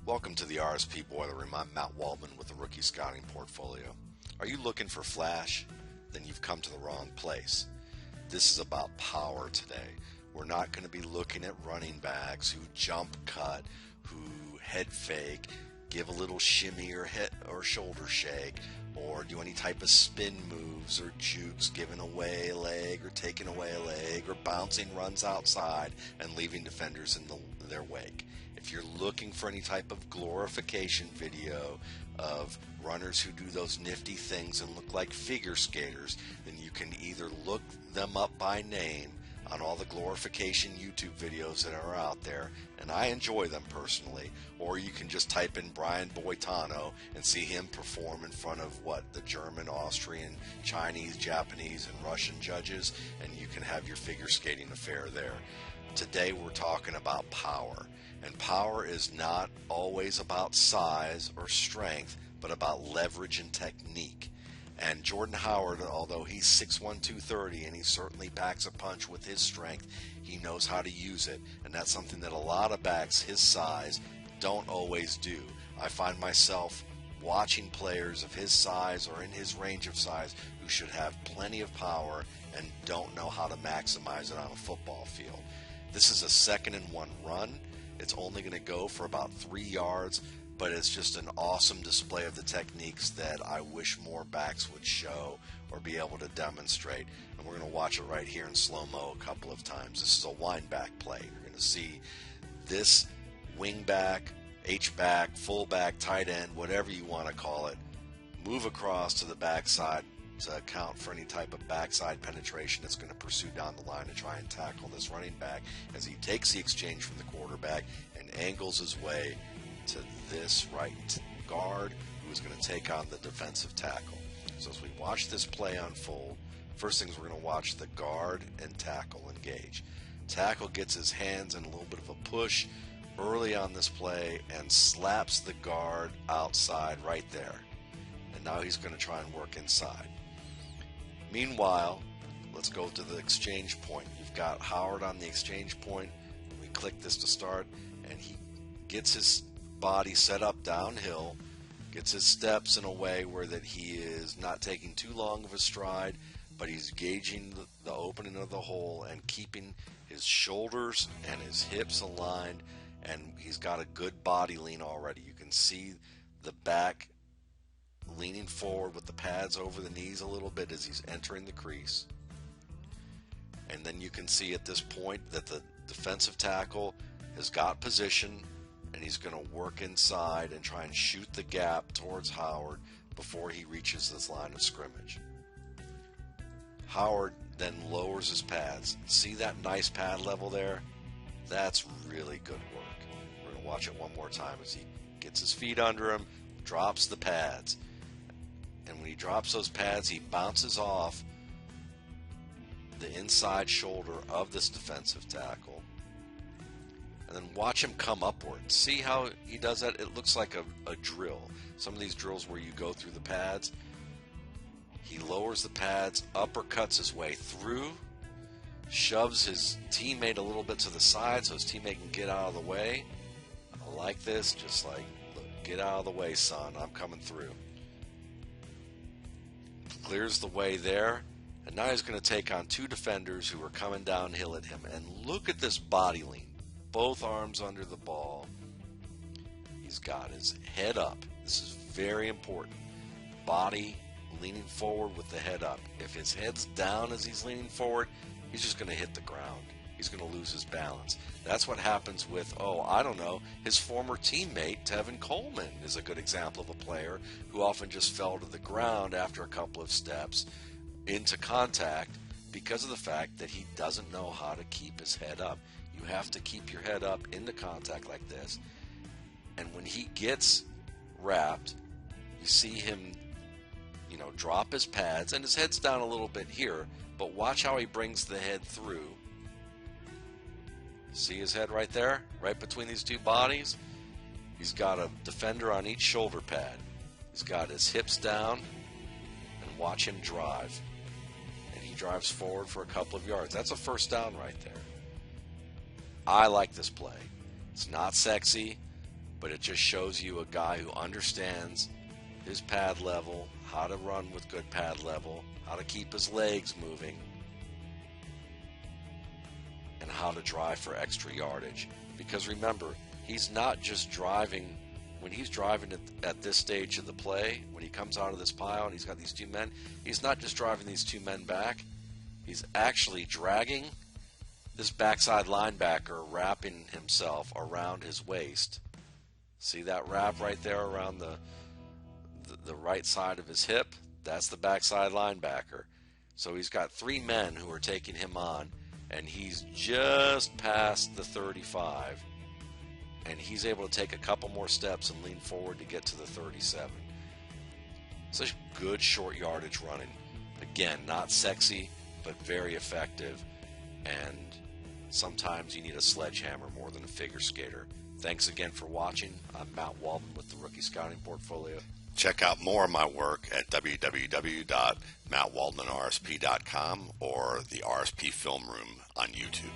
Welcome to the RSP Boiler Room. I'm Matt Waldman with the Rookie Scouting Portfolio. Are you looking for flash? Then you've come to the wrong place. This is about power today. We're not going to be looking at running backs who jump cut, who head fake, give a little shimmy or hit or shoulder shake, or do any type of spin moves or jukes, giving away a leg or taking away a leg, or bouncing runs outside and leaving defenders in their wake. If you're looking for any type of glorification video of runners who do those nifty things and look like figure skaters, then you can either look them up by name on all the glorification YouTube videos that are out there, and I enjoy them personally, or you can just type in Brian Boitano and see him perform in front of the German, Austrian, Chinese, Japanese, and Russian judges, and you can have your figure skating affair there. Today we're talking about power, and power is not always about size or strength, but about leverage and technique. And Jordan Howard, although he's 6'1", 230, and he certainly packs a punch with his strength, he knows how to use it. And that's something that a lot of backs his size don't always do. I find myself watching players of his size or in his range of size who should have plenty of power and don't know how to maximize it on a football field. This is a 2nd and 1 run. It's only going to go for about 3 yards. But it's just an awesome display of the techniques that I wish more backs would show or be able to demonstrate. And we're going to watch it right here in slow-mo a couple of times. This is a wind back play. You're going to see this wing back, H-back, fullback, tight end, whatever you want to call it, move across to the backside to account for any type of backside penetration that's going to pursue down the line and try and tackle this running back as he takes the exchange from the quarterback and angles his way to this right guard who is going to take on the defensive tackle. So as we watch this play unfold, first things we're going to watch the guard and tackle engage. Tackle gets his hands in a little bit of a push early on this play and slaps the guard outside right there. And now he's going to try and work inside. Meanwhile, let's go to the exchange point. You've got Howard on the exchange point. We click this to start, and he gets his body set up downhill, gets his steps in a way where that he is not taking too long of a stride, but he's gauging the opening of the hole and keeping his shoulders and his hips aligned, and he's got a good body lean already. You can see the back leaning forward with the pads over the knees a little bit as he's entering the crease. And then you can see at this point that the defensive tackle has got position, and he's going to work inside and try and shoot the gap towards Howard before he reaches this line of scrimmage. Howard then lowers his pads. See that nice pad level there? That's really good work. We're going to watch it one more time as he gets his feet under him, drops the pads. And when he drops those pads, he bounces off the inside shoulder of this defensive tackle. And then watch him come upward. See how he does that? It looks like a drill. Some of these drills where you go through the pads. He lowers the pads, uppercuts his way through, shoves his teammate a little bit to the side so his teammate can get out of the way. I like this. Just like, look, get out of the way, son. I'm coming through. Clears the way there. And now he's going to take on 2 defenders who are coming downhill at him. And look at this body lean. Both arms under the ball. He's got his head up. This is very important. Body leaning forward with the head up. If his head's down as he's leaning forward, he's just going to hit the ground. He's going to lose his balance. That's what happens with, his former teammate, Tevin Coleman, is a good example of a player who often just fell to the ground after a couple of steps into contact because of the fact that he doesn't know how to keep his head up. You have to keep your head up into contact like this. And when he gets wrapped, you see him, drop his pads, and his head's down a little bit here, but watch how he brings the head through. See his head right there, right between these 2 bodies? He's got a defender on each shoulder pad. He's got his hips down, and watch him drive. And he drives forward for a couple of yards. That's a first down right there. I like this play. It's not sexy, but it just shows you a guy who understands his pad level, how to run with good pad level, how to keep his legs moving, and how to drive for extra yardage. Because remember, he's not just driving. When he's driving at this stage of the play, when he comes out of this pile and he's got these two men, he's not just driving these two men back. He's actually dragging this backside linebacker, wrapping himself around his waist. See that wrap right there around the right side of his hip? That's the backside linebacker. So he's got three men who are taking him on, and he's just past the 35. And he's able to take a couple more steps and lean forward to get to the 37. Such good short yardage running. Again, not sexy, but very effective. And sometimes you need a sledgehammer more than a figure skater. Thanks again for watching. I'm Matt Waldman with the Rookie Scouting Portfolio. Check out more of my work at www.mattwaldmanrsp.com or the RSP Film Room on YouTube.